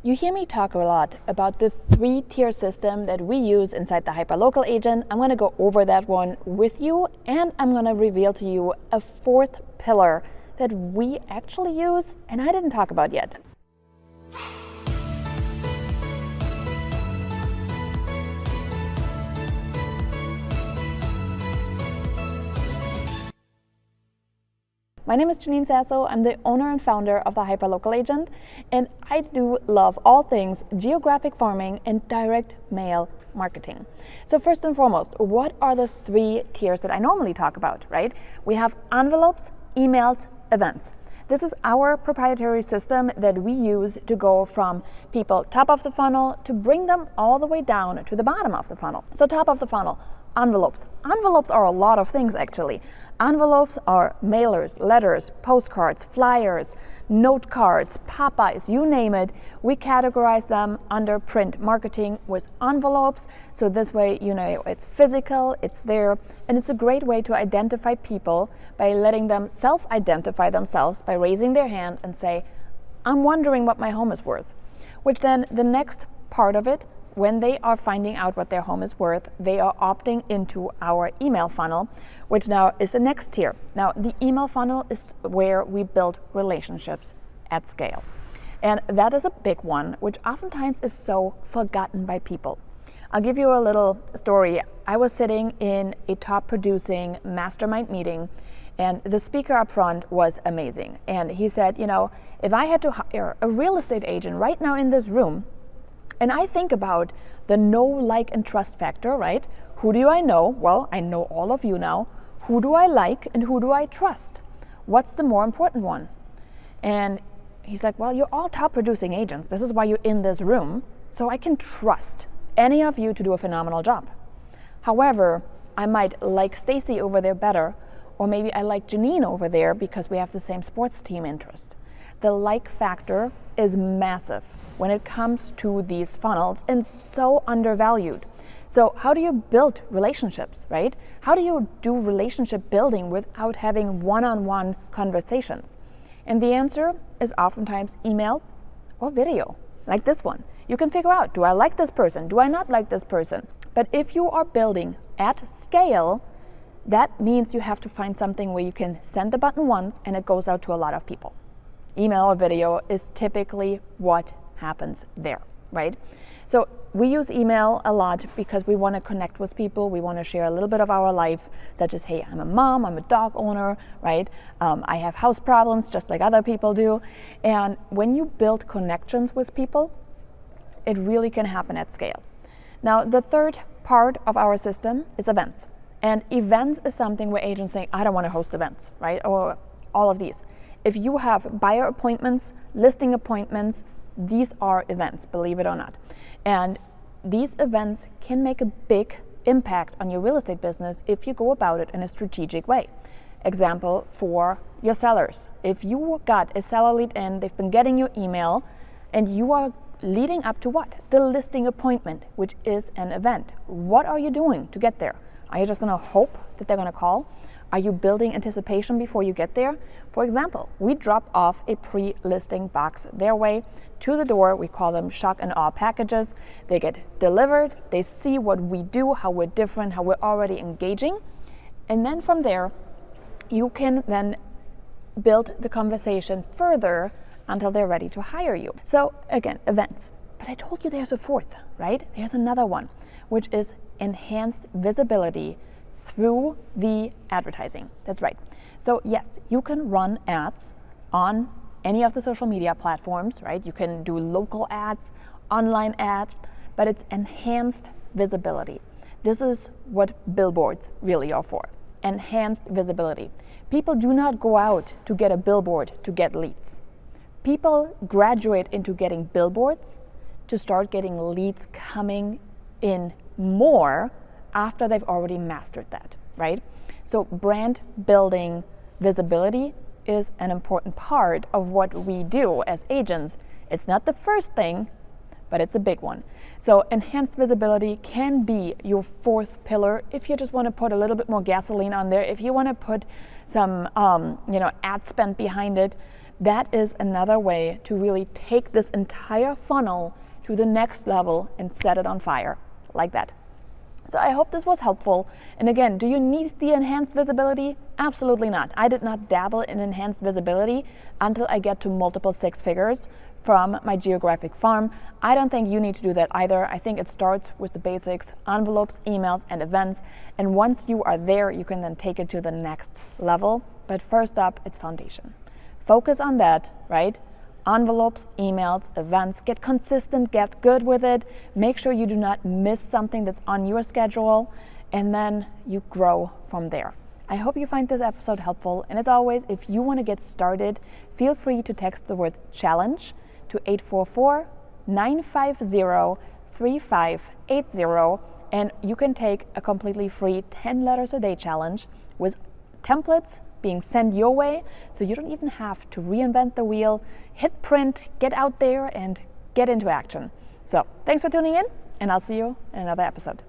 You hear me talk a lot about the 3-tier system that we use inside the hyperlocal agent. I'm going to go over that one with you, and I'm going to reveal to you a 4th pillar that we actually use and I didn't talk about yet. My name is Janine Sasso. I'm the owner and founder of the Hyperlocal Agent, and I do love all things geographic farming and direct mail marketing. So first and foremost, what are the 3 tiers that I normally talk about, right? We have envelopes, emails, events. This is our proprietary system that we use to go from people top of the funnel to bring them all the way down to the bottom of the funnel. So top of the funnel, envelopes. Envelopes are a lot of things actually. Envelopes are mailers, letters, postcards, flyers, note cards, pop-bys, you name it. We categorize them under print marketing with envelopes. So this way, you know, it's physical, it's there, and it's a great way to identify people by letting them self-identify themselves by raising their hand and say, I'm wondering what my home is worth. Which then the next part of it, when they are finding out what their home is worth, they are opting into our email funnel, which now is the next tier. Now, the email funnel is where we build relationships at scale. And that is a big one, which oftentimes is so forgotten by people. I'll give you a little story. I was sitting in a top producing mastermind meeting, and the speaker up front was amazing. And he said, you know, if I had to hire a real estate agent right now in this room, and I think about the know, like, and trust factor, right? Who do I know? Well, I know all of you now. Who do I like and who do I trust? What's the more important one? And he's like, well, you're all top producing agents. This is why you're in this room. So I can trust any of you to do a phenomenal job. However, I might like Stacy over there better, or maybe I like Janine over there because we have the same sports team interest. The like factor is massive when it comes to these funnels and so undervalued. So how do you build relationships, right? How do you do relationship building without having one-on-one conversations? And the answer is oftentimes email or video, like this one. You can figure out, do I like this person? Do I not like this person? But if you are building at scale, that means you have to find something where you can send the button once and it goes out to a lot of people. Email or video is typically what happens there, right? So we use email a lot because we want to connect with people. We want to share a little bit of our life, such as, hey, I'm a mom, I'm a dog owner, right? I have house problems just like other people do. And when you build connections with people, it really can happen at scale. Now, the third part of our system is events. And events is something where agents say, I don't want to host events, right? Or all of these. If you have buyer appointments, listing appointments, these are events, believe it or not. And these events can make a big impact on your real estate business if you go about it in a strategic way. Example for your sellers. If you got a seller lead in, they've been getting your email, and you are leading up to what? The listing appointment, which is an event. What are you doing to get there? Are you just going to hope that they're going to call? Are you building anticipation before you get there? For example, we drop off a pre-listing box their way to the door. We call them shock and awe packages. They get delivered. They see what we do, how we're different, how we're already engaging. And then from there, you can then build the conversation further until they're ready to hire you. So again, events. But I told you there's a 4th, right? There's another one, which is enhanced visibility through the advertising. That's right. So yes, you can run ads on any of the social media platforms, right? You can do local ads, online ads, but it's enhanced visibility. This is what billboards really are for. Enhanced visibility. People do not go out to get a billboard to get leads. People graduate into getting billboards to start getting leads coming in more after they've already mastered that, right? So brand building visibility is an important part of what we do as agents. It's not the first thing, but it's a big one. So enhanced visibility can be your 4th pillar if you just want to put a little bit more gasoline on there, if you want to put some ad spend behind it. that is another way to really take this entire funnel to the next level and set it on fire like that. So I hope this was helpful. And again, do you need the enhanced visibility? Absolutely not. I did not dabble in enhanced visibility until I get to multiple six figures from my geographic farm. I don't think you need to do that either. I think it starts with the basics: envelopes, emails, and events. And once you are there, you can then take it to the next level. But first up, it's foundation. Focus on that, right? Envelopes, emails, events, get consistent, get good with it. Make sure you do not miss something that's on your schedule, and then you grow from there. I hope you find this episode helpful. And as always, if you want to get started, feel free to text the word challenge to 844-950-3580, and you can take a completely free 10 letters a day challenge with templates being sent your way, so you don't even have to reinvent the wheel. Hit print, get out there, and get into action. So thanks for tuning in, and I'll see you in another episode.